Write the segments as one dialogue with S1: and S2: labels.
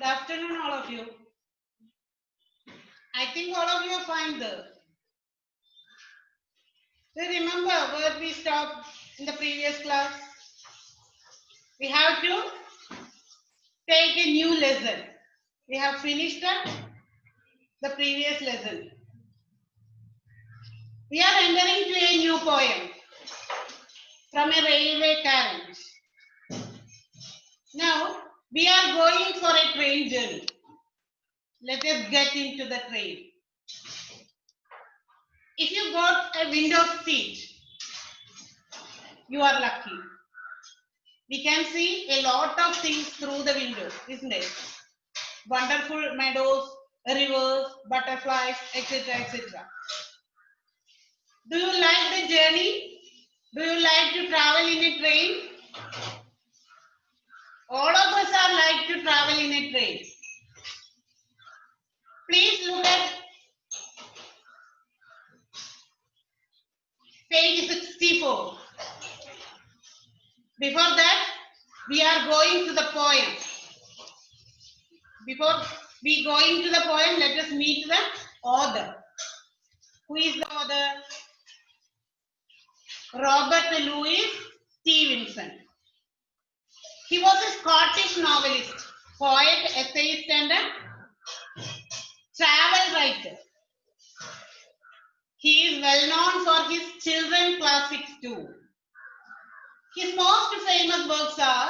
S1: Good afternoon, all of you. I think all of you are fine there. Do you remember where we stopped in the previous class? We have to take a new lesson. We have finished the previous lesson. We are entering to a new poem from a railway carriage. Now, we are going for a train journey. Let us get into the train. If you got a window seat, you are lucky. We can see a lot of things through the window, isn't it? Wonderful meadows, rivers, butterflies, etc., etc. Do you like the journey? Do you like to travel in a train? All of us are like to travel in a train. Please look at page 64. Before that, we are going to the poem. Before we go into the poem, let us meet the author. Who is the author? Robert Louis Stevenson. He was a Scottish novelist, poet, essayist, and a travel writer. He is well known for his children classics too. His most famous works are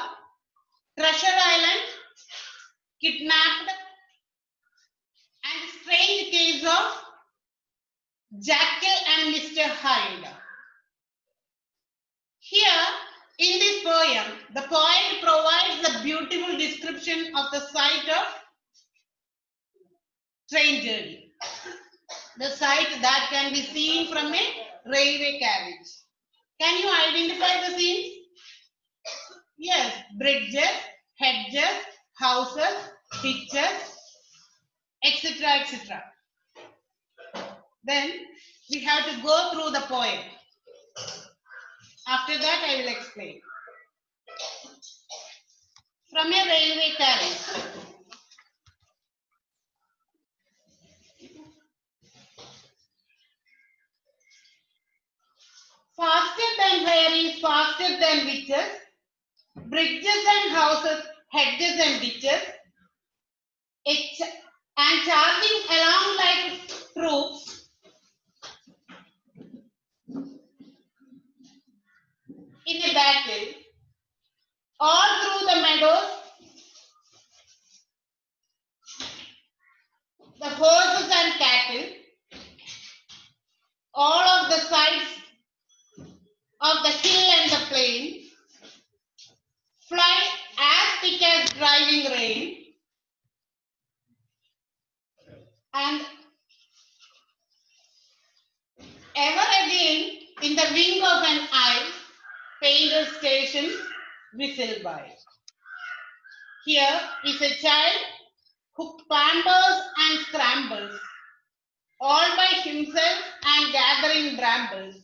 S1: Treasure Island, Kidnapped, and Strange Case of Jekyll and Mr. Hyde. Here, in this poem, the poet provides a beautiful description of the site of train journey. The site that can be seen from a railway carriage. Can you identify the scenes? Yes, bridges, hedges, houses, ditches, etc., etc. Then we have to go through the poem. After that, I will explain. From a railway carriage. Faster than fairies, faster than witches, bridges and houses, hedges and ditches, and charging along like troops in a battle, all through the meadows, the horses and cattle, all of the sides of the hill and the plain, fly as thick as driving rain, and ever again in the wing of an eye, painter stations whistle by. Here is a child who clambers and scrambles, all by himself and gathering brambles.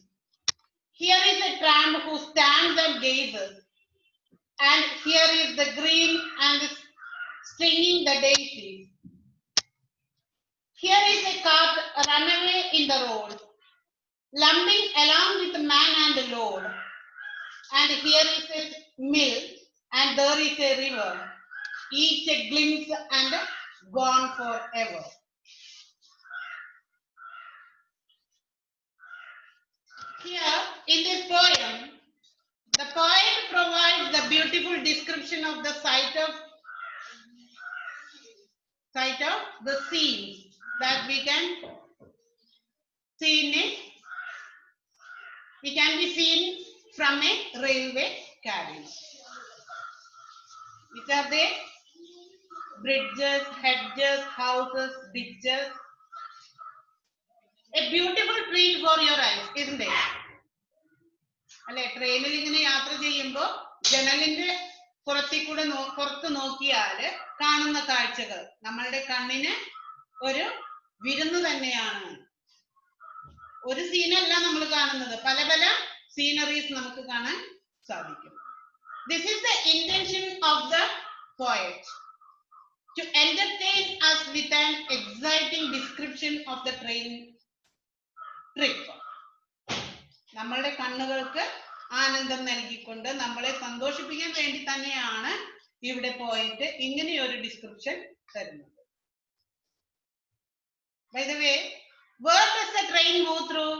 S1: Here is a tramp who stands and gazes, and here is the green and stringing the daisies. Here is a cart runaway in the road, lumbering along with the man and the load. And here is a mill, and there is a river, each a glimpse and gone forever. Here in this poem, the poet provides the beautiful description of the site of the scenes that we can see in it. We can be seen from a railway carriage. Which are they? Bridges, hedges, houses, ditches. A beautiful treat for your eyes, isn't it? അല്ലെ ട്രെയിനിൽ ഇങ്ങനെ യാത്ര ചെയ്യുമ്പോൾ ജനലിന്റെ പുറത്ത് നോക്കിയാൽ കാണുന്ന കാഴ്ചകൾ നമ്മളുടെ കണ്ണിന് ഒരു വിരുന്ന് തന്നെയാണ്. ഒരു സീനല്ല നമ്മൾ കാണുന്നത്, പല പല സീനറീസ് നമുക്ക് കാണാൻ സാധിക്കും. This is the intention of the poet to entertain us with an exciting description of the train trip. നമ്മളുടെ കണ്ണുകൾക്ക് ആനന്ദം നൽകിക്കൊണ്ട് നമ്മളെ സന്തോഷിപ്പിക്കാൻ വേണ്ടി തന്നെയാണ് ഇവിടെ പോയിട്ട് ഇങ്ങനെയൊരു ഡിസ്ക്രിപ്ഷൻ തരുന്നത്. By the way, where does the train move through?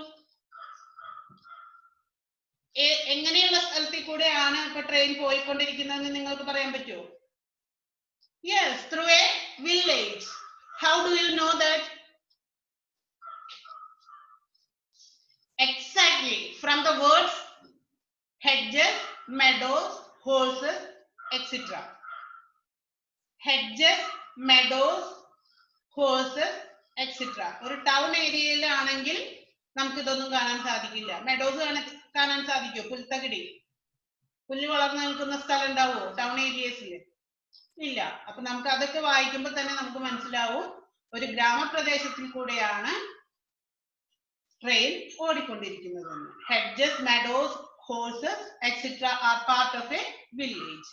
S1: എങ്ങനെയുള്ള സ്ഥലത്തിൽ കൂടെയാണ് ഇപ്പൊ ട്രെയിൻ പോയിക്കൊണ്ടിരിക്കുന്നതെന്ന് നിങ്ങൾക്ക് പറയാൻ പറ്റുമോ? Yes, through a village. How do you know that? Exactly, from the words hedges, meadows, horses, etc. Hedges, meadows, horses, etc. ഒരു town ഏരിയയിലാണെങ്കിൽ നമുക്ക് ഇതൊന്നും കാണാൻ സാധിക്കില്ല. മെഡോസ് കാണാൻ സാധിക്കോ? പുൽത്തകിടി, പുല്ല് വളർന്നു നിൽക്കുന്ന സ്ഥലം ഉണ്ടാവോ ടൗൺ ഏരിയസിൽ? ഇല്ല. അപ്പൊ നമുക്ക് അതൊക്കെ വായിക്കുമ്പോൾ തന്നെ നമുക്ക് മനസ്സിലാവും ഒരു ഗ്രാമപ്രദേശത്തിൽ കൂടെയാണ് ട്രെയിൻ ഓടിക്കൊണ്ടിരിക്കുന്നത്. Hedges, meadows, horses, etc. are part of a village.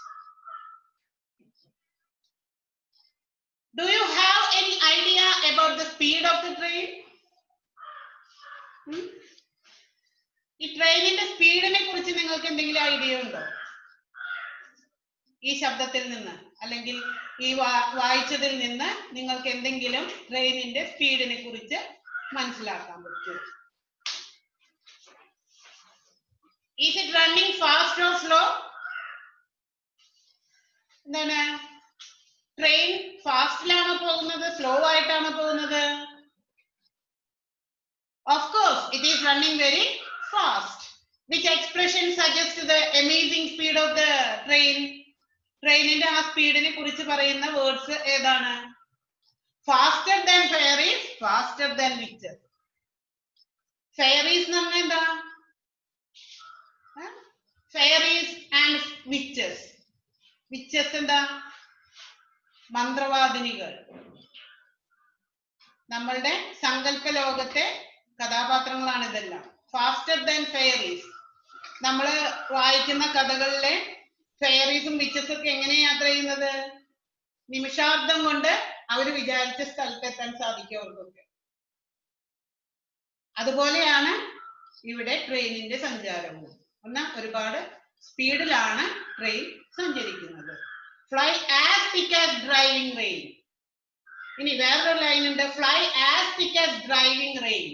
S1: Do you have any idea about the speed of the train? ഈ ട്രെയിനിന്റെ സ്പീഡിനെ കുറിച്ച് നിങ്ങൾക്ക് എന്തെങ്കിലും ഐഡിയ ഉണ്ടോ? ഈ ശബ്ദത്തിൽ നിന്ന് അല്ലെങ്കിൽ ഈ വായിച്ചതിൽ നിന്ന് നിങ്ങൾക്ക് എന്തെങ്കിലും ട്രെയിനിന്റെ സ്പീഡിനെ കുറിച്ച് മനസ്സിലാക്കാൻ പറ്റുമോ? Is it running fast or slow? എന്താണ്, ട്രെയിൻ ഫാസ്റ്റിലാണോ പോകുന്നത്, സ്ലോ ആയിട്ടാണോ പോകുന്നത്? Of course, it is running very fast. Which expression suggests the amazing speed of the train? ട്രെയിനിന്റെ ആ സ്പീഡിനെ കുറിച്ച് പറയുന്ന വേർഡ്സ് ഏതാണ്? Faster than fairies, faster than witches. Fairies എന്ന് പറഞ്ഞാൽ എന്താ? Fairies and witches. Witches എന്താ? മന്ത്രവാദിനികൾ. നമ്മളുടെ സങ്കല്പ ലോകത്തെ കഥാപാത്രങ്ങളാണ് ഇതെല്ലാം. Faster than fairies. നമ്മൾ വായിക്കുന്ന കഥകളിലെ ഫെയറീസും വിച്ചസും ഒക്കെ എങ്ങനെ യാത്ര ചെയ്യുന്നത്? നിമിഷാർദ്ധം കൊണ്ട് അവർ വിചാരിച്ച സ്ഥലത്തെത്താൻ സാധിക്കും അവർക്കൊക്കെ. അതുപോലെയാണ് ഇവിടെ ട്രെയിനിന്റെ സഞ്ചാരവും. എന്നാൽ ഒരുപാട് സ്പീഡിലാണ് ട്രെയിൻ സഞ്ചരിക്കുന്നത്. Fly as thick as driving rain. ഇനി വേറൊരു ലൈൻ ഉണ്ട്, fly as thick as driving rain.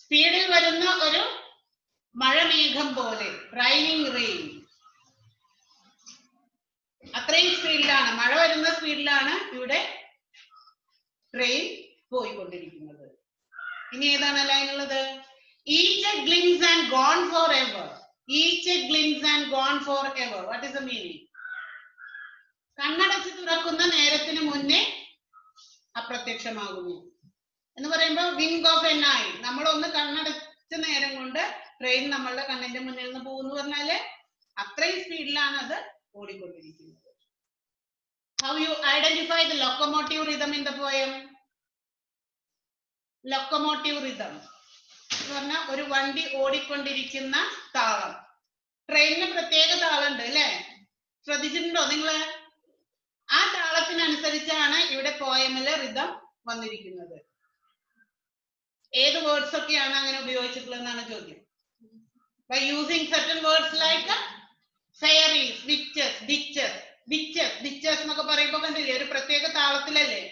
S1: സ്പീഡിൽ വരുന്ന ഒരു മഴമേഘം പോലെ, ഡ്രൈവിംഗ് റെയിൻ. അത്രയും സ്പീഡിലാണ്, മഴ വരുന്ന സ്പീഡിലാണ് ഇവിടെ ട്രെയിൻ പോയിക്കൊണ്ടിരിക്കുന്നത്. ഇനി ഏതാണ് ലൈൻ ഉള്ളത്? Each a glimpse and gone forever. Each a glimpse and gone forever. What is the meaning? കണ്ണടച്ച് തുറക്കുന്ന നേരത്തിന് മുന്നേ അപ്രത്യക്ഷമാകുന്നു എന്ന് പറയുമ്പോൾ വിങ് ഓഫ് എൻ ഐ. നമ്മളൊന്ന് കണ്ണടച്ച നേരം കൊണ്ട് ട്രെയിൻ നമ്മളുടെ കണ്ണിന്റെ മുന്നിൽ നിന്ന് പോകുന്നു പറഞ്ഞാല് അത്രയും സ്പീഡിലാണ് അത് ഓടിക്കൊണ്ടിരിക്കുന്നത്. How you identify the locomotive rhythm in the poem? Locomotive rhythm എന്ന് പറഞ്ഞാൽ ഒരു വണ്ടി ഓടിക്കൊണ്ടിരിക്കുന്ന താളം. ട്രെയിനിന് പ്രത്യേക താളം ഉണ്ട് അല്ലെ? ശ്രദ്ധിച്ചിട്ടുണ്ടോ നിങ്ങള്? ആ താളത്തിനനുസരിച്ചാണ് ഇവിടെ പോയമില് റിതം വന്നിരിക്കുന്നത്. ഏത് വേർഡ്സ് ഒക്കെയാണ് അങ്ങനെ ഉപയോഗിച്ചിട്ടുള്ളതെന്നാണ് ചോദ്യം. By using certain words like fairies, witches, ditches, witches, ditches എന്നൊക്കെ പറയുമ്പോൾ കണ്ടില്ലേ ഒരു പ്രത്യേക താളത്തിലല്ലേ?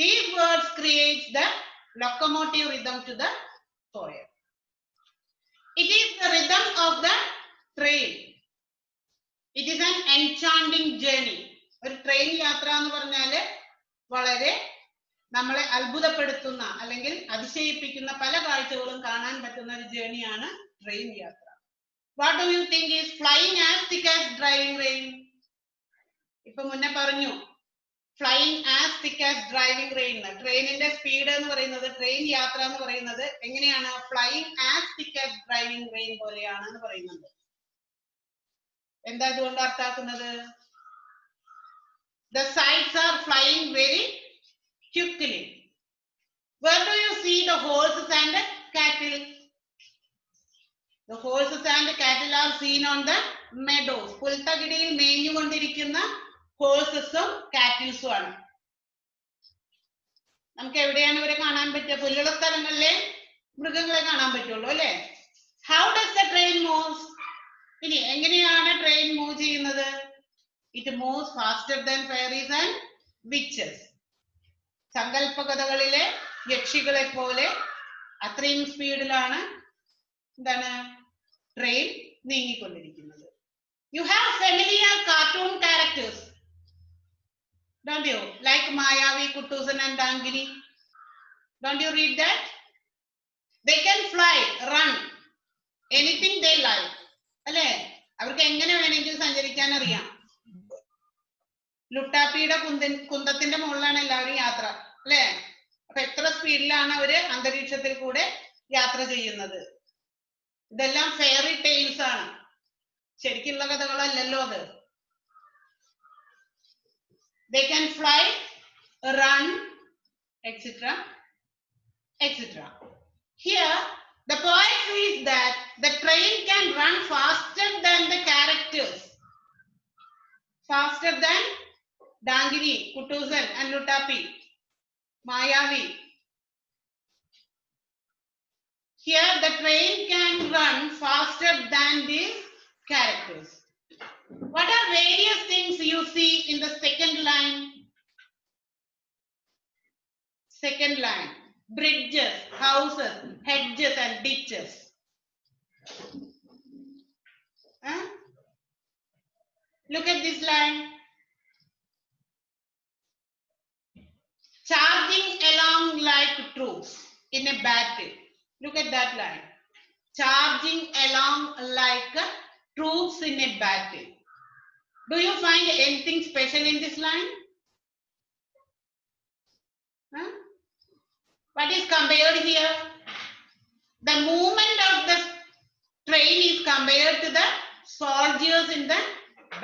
S1: These words create the locomotive rhythm to the poem. It is the rhythm of the train. It is an enchanting journey. ഒരു train യാത്ര എന്ന് പറഞ്ഞാല് വളരെ നമ്മളെ അത്ഭുതപ്പെടുത്തുന്ന അല്ലെങ്കിൽ അതിശയിപ്പിക്കുന്ന പല കാഴ്ചകളും കാണാൻ പറ്റുന്ന ഒരു ജേർണിയാണ് ട്രെയിൻ യാത്ര. What do you think is flying as thick as driving rain? ഇപ്പൊ മുന്നേ പറഞ്ഞു flying as thick as driving rain. ട്രെയിനിന്റെ സ്പീഡ് എന്ന് പറയുന്നത്, ട്രെയിൻ യാത്ര എന്ന് പറയുന്നത് എങ്ങനെയാണ്? Flying as thick as driving rain പോലെയാണ് എന്ന് പറയുന്നുണ്ട്. എന്താ ഇതുകൊണ്ട് അർത്ഥാക്കുന്നത്? The sides are flying very quickly. Where do you see the horses and the cattle? The horses and the cattle are seen on the meadows, പുൽത്തകിടിയിൽ മേഞ്ഞുകൊണ്ടിരിക്കുന്ന ഹോഴ്സസും കാറ്റിൽസും ആണ്. നമുക്ക് എവിടെയാണ് ഇവരെ കാണാൻ പറ്റുക? പുല്ലുള്ള സ്ഥലങ്ങളിലെ മൃഗങ്ങളെ കാണാൻ പറ്റുള്ളൂ അല്ലെ? How does the train moves? ഇനി എങ്ങനെയാണ് ട്രെയിൻ മൂവ് ചെയ്യുന്നത്? It moves faster than fairies and witches. സങ്കല്പ കഥകളിലെ യക്ഷികളെ പോലെ അത്രയും സ്പീഡിലാണ് എന്താണ് ട്രെയിൻ നീങ്ങിക്കൊണ്ടിരിക്കുന്നത്. You have familiar cartoon characters, don't you? Like Mayavi, Kuttusan and Dangini. Don't you read that? They can fly, run, anything they like. അല്ലേ? അവർക്ക് എങ്ങനെ വേണമെങ്കിലും സഞ്ചരിക്കാൻ അറിയാം. ലുട്ടാപ്പിയുടെ കുന്തത്തിന്റെ മുകളിലാണ് എല്ലാവരും യാത്ര അല്ലേ? അപ്പൊ എത്ര സ്പീഡിലാണ് അവര് അന്തരീക്ഷത്തിൽ കൂടെ യാത്ര ചെയ്യുന്നത്? ഇതെല്ലാം ഫെയറി ടെയിൽസ് ആണ്, ശരിക്കുള്ള കഥകളല്ലല്ലോ അത്. They can fly, run, etc., etc. Here, the point is that the train can run faster than the characters, faster than Dangini, Kuttusan, and Lutapi, Mayavi. Here, the train can run faster than these characters. What are various things you see in the second line? Second line. Bridges, houses, hedges and ditches. Look at this line. Charging along like troops in a battle. Look at that line. Charging along like troops in a battle. Do you find anything special in this line? What is compared here? The movement of the train is compared to the soldiers in the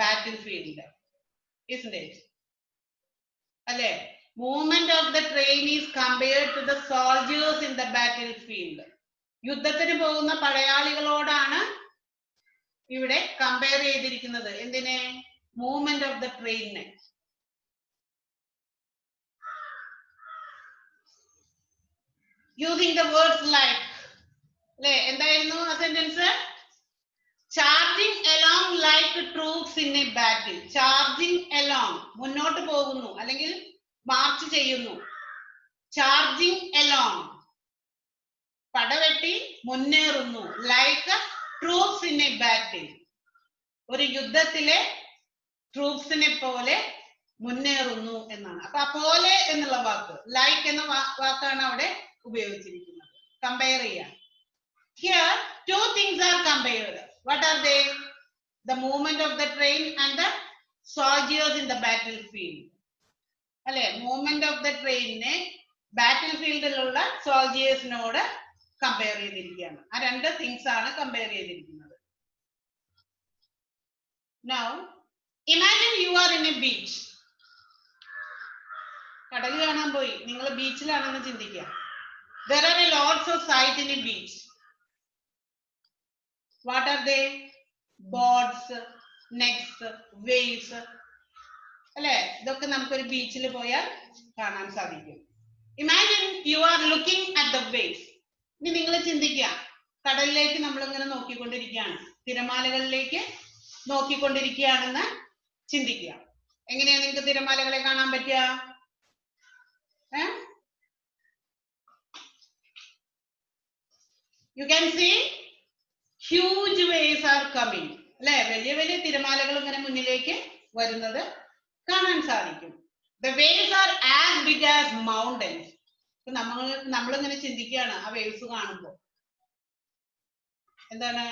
S1: battlefield, isn't it? Okay. Movement of the train is compared to the soldiers in the battlefield. യുദ്ധത്തിന് പോകുന്ന പടയാളികളോടാണ് ഇവിടെ compare ചെയ്തിരിക്കുന്നത്. എന്തിനെ? Movement of the ട്രെയിനിനെ. Using the words like, അല്ലെ? എന്തായിരുന്നു ആ sentence? Charging along like troops in a battle. Charging along, മുന്നോട്ട് പോകുന്നു അല്ലെങ്കിൽ മാർച്ച് ചെയ്യുന്നു. ചാർജിങ് അലോങ്, പടവെട്ടി മുന്നേറുന്നു. Like troops in a battle, ഒരു യുദ്ധത്തിലെ ട്രൂപ്സിനെ പോലെ മുന്നേറുന്നു എന്നാണ്. അപ്പൊ ആ പോലെ എന്നുള്ള വാക്ക്, ലൈക്ക് എന്ന വാക്കാണ് അവിടെ ഉപയോഗിച്ചിരിക്കുന്നത്. കമ്പയർ ചെയ്യാൻ. Here two things are compared. What are they? The movement of the train and the soldiers in the battlefield. അല്ലെ? മൂവ്മെന്റ് ഓഫ് ദ ട്രെയിനിനെ ബാറ്റിൽ ഫീൽഡിലുള്ള സോൾജിയേഴ്സിനോട് കമ്പയർ ചെയ്തിരിക്കുകയാണ്. ആ രണ്ട് തിങ്സ് ആണ് കമ്പയർ ചെയ്തിരിക്കുന്നത്. Now, imagine you are in a beach. കടൽ കാണാൻ പോയി, നിങ്ങൾ ബീച്ചിലാണെന്ന് ചിന്തിക്കുക. There are lots of sights in a beach. What are they? Boards, nets, waves. അല്ലെ? ഇതൊക്കെ നമുക്കൊരു ബീച്ചിൽ പോയാൽ കാണാൻ സാധിക്കും. Imagine you are looking at the waves. ഇനി നിങ്ങൾ ചിന്തിക്കുക, കടലിലേക്ക് നമ്മൾ ഇങ്ങനെ നോക്കിക്കൊണ്ടിരിക്കുകയാണ്, തിരമാലകളിലേക്ക് നോക്കിക്കൊണ്ടിരിക്കുകയാണെന്ന് ചിന്തിക്കുക. എങ്ങനെയാ നിങ്ങൾക്ക് തിരമാലകളെ കാണാൻ പറ്റുക? You can see huge waves are coming. അല്ലെ? വലിയ വലിയ തിരമാലകൾ ഇങ്ങനെ മുന്നിലേക്ക് വരുന്നത് കാണാൻ സാധിക്കും. The waves are as big as mountains. നമ്മളിങ്ങനെ ചിന്തിക്കുകയാണ് ആ വേവ്സ് കാണുമ്പോൾ, എന്താണ്,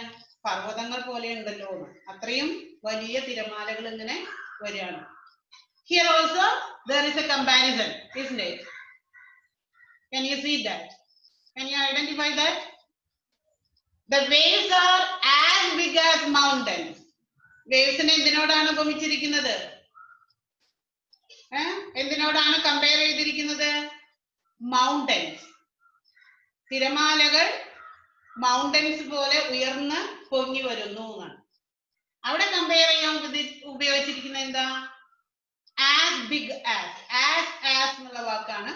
S1: പർവ്വതങ്ങൾ പോലെ ഉണ്ടല്ലോ എന്ന്. അത്രയും വലിയ തിരമാലകൾ ഇങ്ങനെ വരികയാണ്. Here also there is a comparison, isn't it? Can you see that? Can you identify that? The waves are as big as mountains. വേവ്സിനെ എന്തിനോടാണ് ഉപമിച്ചിരിക്കുന്നത്? എന്തിനോടാണ് കമ്പയർ ചെയ്തിരിക്കുന്നത്? മൗണ്ടൻസ്. തിരമാലകൾ മൗണ്ടൻസ് പോലെ ഉയർന്ന് പൊങ്ങി വരുന്നു എന്നാണ്. അവിടെ കമ്പയർ ചെയ്യാൻ ഉപയോഗിച്ചിരിക്കുന്നത് എന്താ? ആസ് ബിഗ് ആസ് എന്നുള്ള വാക്കാണ്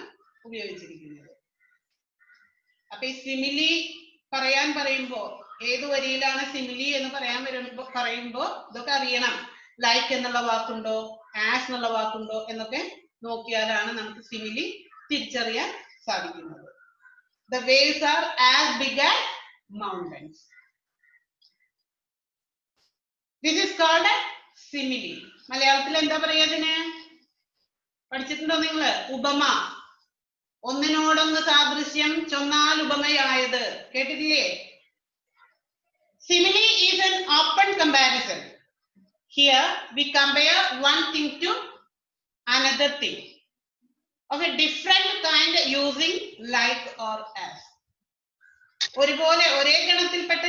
S1: ഉപയോഗിച്ചിരിക്കുന്നത്. അപ്പൊ ഈ സിമിലി പറയുമ്പോ ഏത് വരിയിലാണ് സിമിലി എന്ന് പറയുമ്പോ ഇതൊക്കെ അറിയണം. ലൈക്ക് എന്നുള്ള വാക്കുണ്ടോ, ആസ് എന്നുള്ള വാക്കുണ്ടോ എന്നൊക്കെ നോക്കിയാലാണ് നമുക്ക് സിമിലി തിരിച്ചറിയാൻ സാധിക്കുന്നത്. The waves are as big as mountains. This is called a simile. മലയാളത്തിൽ എന്താ പറയാ ഇതിന്? പഠിച്ചിട്ടുണ്ടോ നിങ്ങള്? ഉപമ. ഒന്നിനോടൊന്ന് സാദൃശ്യം ചൊന്നാൽ ഉപമയായത്. കേട്ടിട്ടില്ലേ? Simile is an open comparison. Here we compare one thing to another thing of a different kind using like or as. ഒരുപോലെ ഒരേ ഗണത്തിൽപ്പെട്ട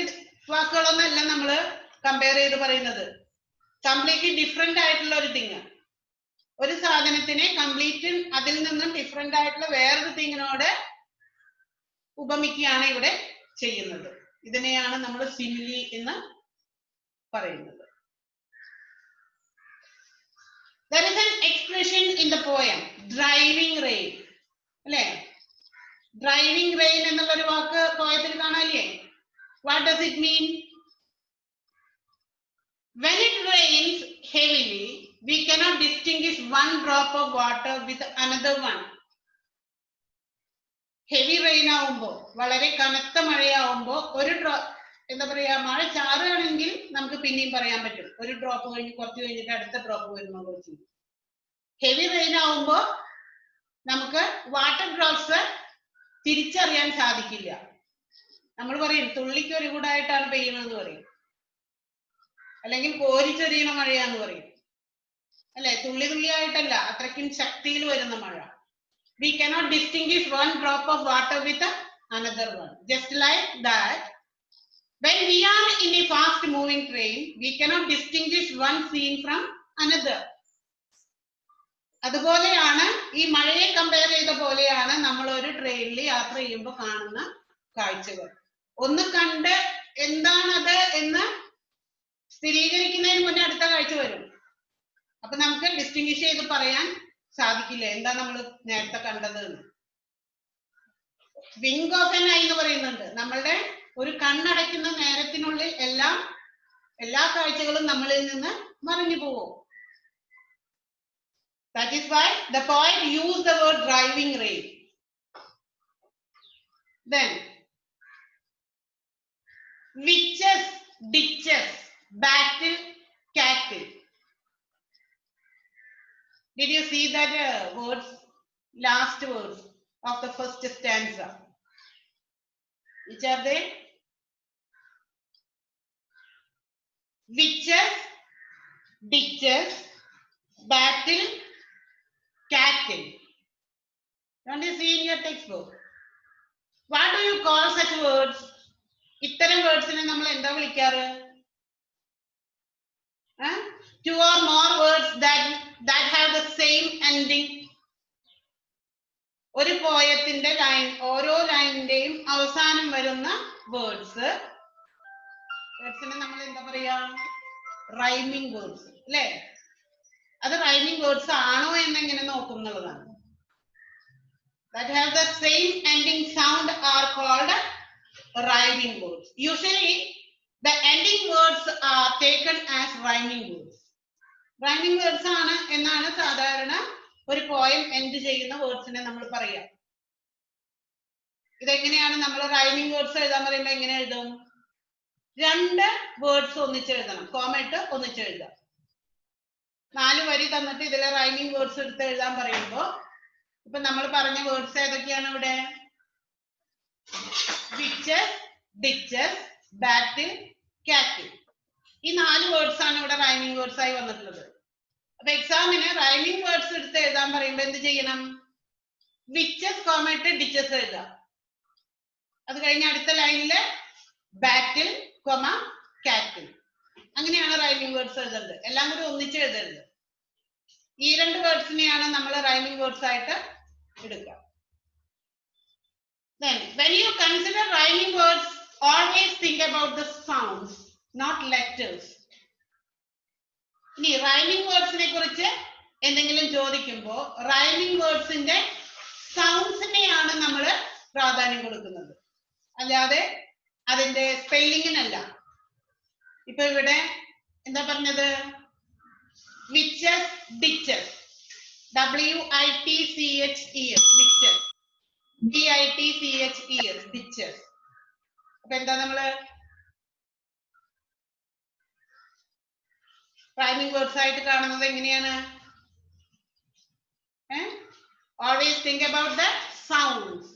S1: വാക്കുകളൊന്നല്ല നമ്മൾ കമ്പയർ ചെയ്ത് പറയുന്നത്. കംപ്ലീറ്റ്ലി ഡിഫറെന്റ് ആയിട്ടുള്ള ഒരു തിങ്, ഒരു സാധനത്തിനെ കംപ്ലീറ്റ് അതിൽ നിന്നും ഡിഫറെന്റ് ആയിട്ടുള്ള വേറൊരു തിങ്ങിനോട് ഉപമിക്കുകയാണ് ഇവിടെ ചെയ്യുന്നത്. ഇതിനെയാണ് നമ്മൾ സിമിലി എന്ന് പറയുന്നത്. There is an expression in the poem driving rain. അല്ലേ? ഡ്രൈവിംഗ് റെയിൻ എന്നുള്ള ഒരു വാക്ക് പോയത്തിൽ കാണാല്ലേ? What does it mean? When it rains heavily, we cannot distinguish one drop of water with another one. Heavy rain ആവുമ്പോ, വളരെ കനത്ത മഴയാവുമ്പോ ഒരു എന്താ പറയാ, മഴ ചാറുകയാണെങ്കിൽ നമുക്ക് പിന്നെയും പറയാൻ പറ്റും, ഒരു ഡ്രോപ്പ് കഴിഞ്ഞ് കുറച്ച് കഴിഞ്ഞിട്ട് അടുത്ത ഡ്രോപ്പ് വരുന്നോ. ഹെവി റെയിൻ ആവുമ്പോ നമുക്ക് വാട്ടർ ഡ്രോപ്സ് തിരിച്ചറിയാൻ സാധിക്കില്ല. നമ്മൾ പറയും തുള്ളിക്ക് ഒരു കൂടായിട്ടാണ് പെയ്യണമെന്ന് പറയും, അല്ലെങ്കിൽ കോരിച്ചൊരിയണ മഴയാന്ന് പറയും, അല്ലെ? തുള്ളി തുള്ളിയായിട്ടല്ല, അത്രയ്ക്കും ശക്തിയിൽ വരുന്ന മഴ. We cannot distinguish one drop of water with another one. Just like that, when we are in a fast moving train, we cannot distinguish one scene from another. അതുപോലെയാണ് ഈ മഴയെ കമ്പയർ ചെയ്ത പോലെയാണ് നമ്മൾ ഒരു ട്രെയിനിൽ യാത്ര ചെയ്യുമ്പോൾ കാണുന്ന കാഴ്ചകൾ. ഒന്ന് കണ്ട് എന്താണത് എന്ന് സ്ഥിരീകരിക്കുന്നതിന് മുന്നേ അടുത്ത കാഴ്ച വരും. അപ്പൊ നമുക്ക് ഡിസ്റ്റിംഗ്വിഷ് ചെയ്ത് പറയാൻ സാധിക്കില്ല എന്താ നമ്മൾ നേരത്തെ കണ്ടത് എന്ന്. വിങ്ക് ഓഫ് എൻ ഐ എന്ന് പറയുന്നുണ്ട്. നമ്മളുടെ ഒരു കണ്ണടയ്ക്കുന്ന നേരത്തിനുള്ളിൽ എല്ലാ കാഴ്ചകളും നമ്മളിൽ നിന്ന് മറിഞ്ഞു പോകും. That is why the poet used the word driving rain. Then witches, ditches, battle, cattle. Did you see that words, last words of the first stanza? Which are they? Witches, ditches, battle, cattle. Don't you see in your textbook? What do you call such words? ഇത്തരം വേർഡ്സിനെ നമ്മൾ എന്താ വിളിക്കാറ്? Two or more words that have the same ending. ഒരു പോയത്തിന്റെ line, ഓരോ ലൈനിന്റെയും അവസാനം വരുന്ന വേർഡ്സിനെ നമ്മൾ എന്താ പറയാ? റൈമിംഗ് വേർഡ്സ്, അല്ലേ? അത് റൈമിംഗ് വേർഡ്സ് ആണോ എന്നെങ്ങനെ നോക്കും എന്നുള്ളതാണ്. That have the same ending sound are called rhyming words. Usually the ending words are taken as rhyming words. Rhyming words ആണ് എന്നാണ് സാധാരണ ഒരു പോയം എൻഡ് ചെയ്യുന്ന വേർഡ്സിനെ നമ്മൾ പറയാം. ഇതെങ്ങനെയാണ് നമ്മൾ റൈമിംഗ് വേർഡ്സ് എഴുതാൻ പറയുമ്പോൾ എങ്ങനെ എഴുതും? രണ്ട് വേർഡ്സ് ഒന്നിച്ചെഴുതണം, കോമ ഇട്ട് ഒന്നിച്ചെഴുതാം. 4 വരി തന്നിട്ട് ഇതിലെ റൈമിംഗ് വേർഡ്സ് എടുത്ത് എഴുതാൻ പറയുമ്പോ ഇപ്പൊ നമ്മൾ പറഞ്ഞ വേർഡ്സ് ഏതൊക്കെയാണ് ഇവിടെ? വിച്ചസ്, ഡിച്ചസ്, ബാറ്റിൽ, കാറ്റിൽ. ഈ 4 വേർഡ്സ് ആണ് ഇവിടെ റൈമിംഗ് വേർഡ്സ് ആയി വന്നിട്ടുള്ളത്. അപ്പൊ എക്സാമിന് റൈമിംഗ് വേർഡ്സ് എടുത്ത് എഴുതാൻ പറയുമ്പോ എന്ത് ചെയ്യണം? വിച്ചസ് കോമ ഇട്ട് ഡിച്ചസ് എഴുതാം. അത് കഴിഞ്ഞ് അടുത്ത ലൈനില് ബാറ്റിൽ കോമ കാറ്റിൽ. അങ്ങനെയാണ് റൈമിംഗ് വേർഡ്സ് എഴുതേണ്ടത്. എല്ലാം കൂടി ഒന്നിച്ച് എഴുതരുത്. ഈ 2 വേർഡ്സിനെയാണ് നമ്മൾ റൈമിംഗ് വേർഡ്സ് ആയിട്ട് എടുക്കുക. Then when you consider rhyming words, always think about the sounds, not letters. ഇനി റൈമിംഗ് വേർഡ്സിനെ കുറിച്ച് എന്തെങ്കിലും ചോദിക്കുമ്പോൾ റൈമിംഗ് വേർഡ്സിന്റെ സൗണ്ട്സിനെയാണ് നമ്മൾ പ്രാധാന്യം കൊടുക്കുന്നത്, അല്ലാതെ അതിന്റെ സ്പെല്ലിങ്ങിനല്ല. ഇപ്പൊ ഇവിടെ എന്താ പറഞ്ഞത്? Witches, ditches, WITCHES, witches, DITCHES, ditches. അപ്പൊ എന്താ നമ്മള് റൈമിംഗ് വേർഡ്സ് ആയിട്ട് കാണുന്നത് എങ്ങനെയാണ്? Always think about the sounds.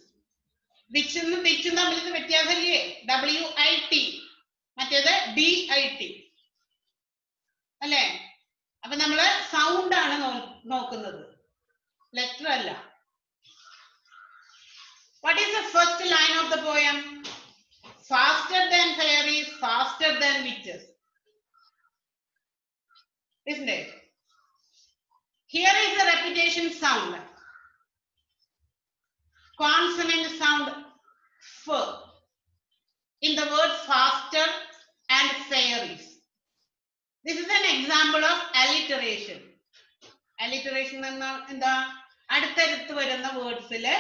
S1: വിച്ചും ഡിച്ചും തമ്മിൽ വ്യത്യാസമില്ലേ? WIT, മറ്റേത് DIT അല്ലേ? അപ്പൊ നമ്മള് സൗണ്ട് ആണ് നോക്കുന്നത്, ലെറ്റർ അല്ല. What is the first line of the poem? Faster than fairies, faster than witches. Isn't it? Here is the repetition sound. Consonant sound F in the word faster and fairies. This is an example of alliteration. Alliteration എന്താ? അടുത്തടുത്ത് വരുന്ന വേർഡ്സില്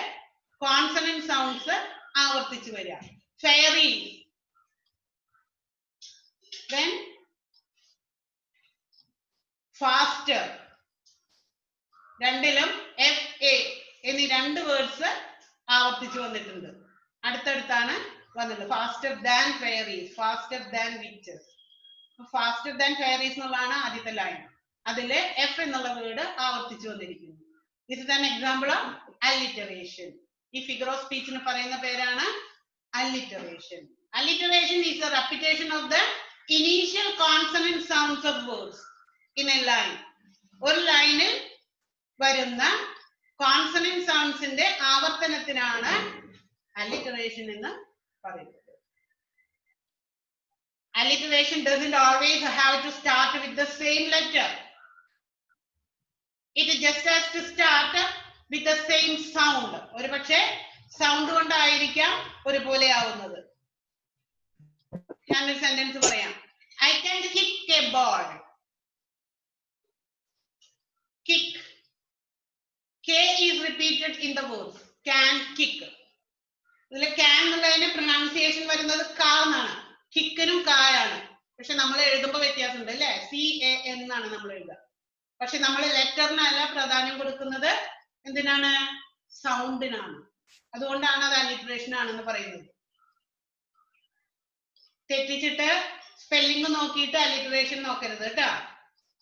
S1: consonant sounds ആവർത്തിച്ചു വരിക. Fairies, then faster, രണ്ടിലും FA എന്നീ രണ്ട് words ആവർത്തിച്ചു വന്നിട്ടുണ്ട്, അടുത്തടുത്താണ് വന്നിട്ടുണ്ട്. Faster than fairies, faster than witches. Faster than fairies എന്നുള്ളതാണ് ആദ്യത്തെ ലൈൻ, അതില് F എന്നുള്ള വേർഡ് ആവർത്തിച്ചു വന്നിരിക്കുന്നു. This is an example of alliteration. ഈ ഫിഗർ ഓഫ് സ്പീച്ചിന് പറയുന്ന പേരാണ് alliteration. Alliteration is a repetition of the initial consonant sounds of words in a line. ഒരു ലൈനിൽ വരുന്ന കോൺസണന്റ് സൗണ്ട്സിന്റെ ആവർത്തനത്തിനാണ് alliteration എന്ന് പറയുന്നത്. Alliteration doesn't always have to start with the same letter. It just has to start with the same sound. ഒരു പക്ഷേ sound കൊണ്ടായിരിക്കാം ഒരുപോലെ ആവുന്നത്. ഞാനൊരു സെന്റൻസ് പറയാം. I can kick a ball. Kick. K is repeated in the words. Can kick. ഇതിലെ can എന്നുള്ളതിന് pronunciation വരുന്നത് ക എന്നാണ്. കിക്കിനും കായാണ്. പക്ഷെ നമ്മൾ എഴുതുമ്പോൾ വ്യത്യാസമുണ്ട് അല്ലേ? CAN എന്നാണ് നമ്മൾ എഴുതുക. പക്ഷെ നമ്മൾ ലെറ്ററിനല്ല പ്രാധാന്യം കൊടുക്കുന്നത്, എന്തിനാണ്? സൗണ്ടിനാണ്. അതുകൊണ്ടാണ് അത് അലിറ്ററേഷൻ ആണെന്ന് പറയുന്നത്. തെറ്റിച്ചിട്ട് സ്പെല്ലിംഗ് നോക്കിയിട്ട് അലിറ്ററേഷൻ നോക്കരുത് കേട്ടോ.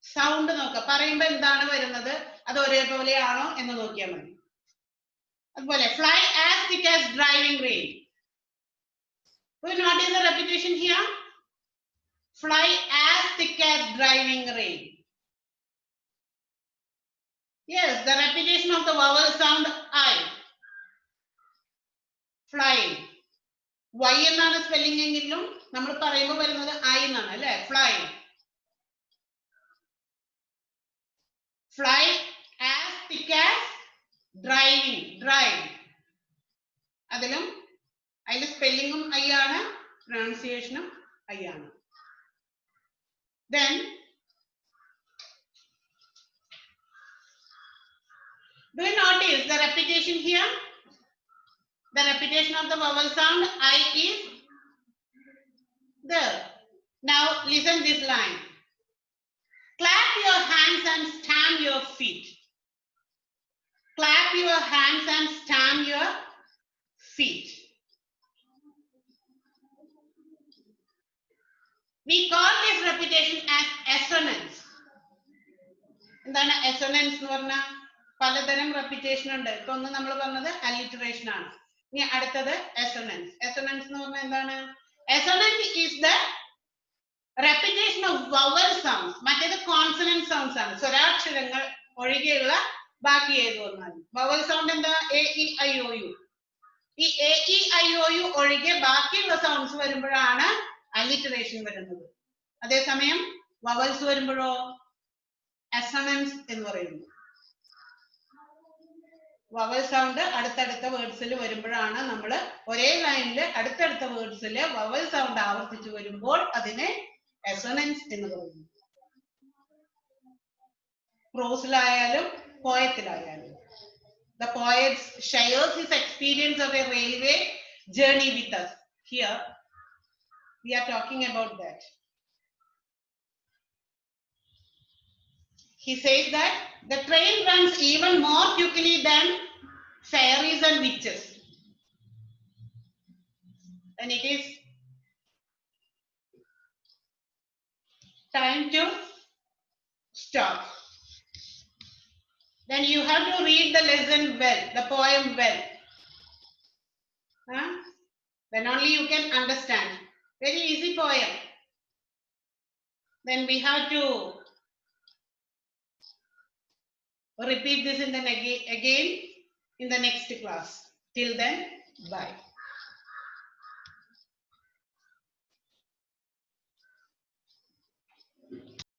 S1: സൗണ്ട് നോക്കുക, പറയുമ്പോ എന്താണ് വരുന്നത് അത് ഒരേപോലെയാണോ എന്ന് നോക്കിയാൽ മതി. അതുപോലെ fly as thick as driving rain. What is the repetition here? Fly as thick as driving rain. Yes, the repetition of the vowel sound I. Flying. Y എന്നാണ് സ്പെല്ലിംഗ് എങ്കിലും നമ്മൾ പറയുമ്പോൾ വരുന്നത് I എന്നാണ് അല്ലേ? Fly. Fly as thick as driving. Drive. അതിലും അതിന്റെ സ്പെല്ലിംഗും I ആണ്, പ്രൊനൗൺസിയേഷനും I ആണ്. Then do you notice the repetition here? The repetition of the vowel sound I is there. Now listen this line. Clap your hands and stamp your feet. Clap your hands and stamp your feet. We call this repetition as assonance. എന്താണ് assonance എന്ന് പറഞ്ഞാൽ? പലതരം repetition ഉണ്ട്. ഇപ്പൊ ഒന്ന് നമ്മൾ പറഞ്ഞത് alliteration ആണ്. ഇനി അടുത്തത് assonance. Assonance എന്ന് പറഞ്ഞാൽ എന്താണ്? Assonance is the repetition of vowel sounds. മറ്റേത് consonant sounds ആണ്, സ്വരാക്ഷരങ്ങൾ ഒഴികെയുള്ള ബാക്കി ഏത് വന്നാലും. vowel sound എന്താ? AEIOU. ഈ AEIOU ഒഴികെ ബാക്കിയുള്ള സൗണ്ട്സ് വരുമ്പോഴാണ് alliteration വരുന്നത്. അതേസമയം vowels വരുമ്പോഴോ assonance എന്ന് പറയുന്നു. vowel sound അടുത്തടുത്ത വേർഡ്സിൽ വരുമ്പോഴാണ് നമ്മൾ ഒരേ ലൈനിൽ അടുത്തടുത്ത വേർഡ്സിൽ vowel sound ആവർത്തിച്ചു വരുമ്പോൾ അതിനെ assonance എന്ന് പറയുന്നു. പ്രോസിലായാലും പോയത്തിലായാലും. The poet shares his experience of a railway journey with us. Here, we are talking about that. He says that the train runs even more quickly than fairies and witches. And it is time to stop. Then you have to read the lesson well, the poem well. Huh? Then only you can understand. Very easy poem. Then we have to repeat this again in the next class. Till then, bye.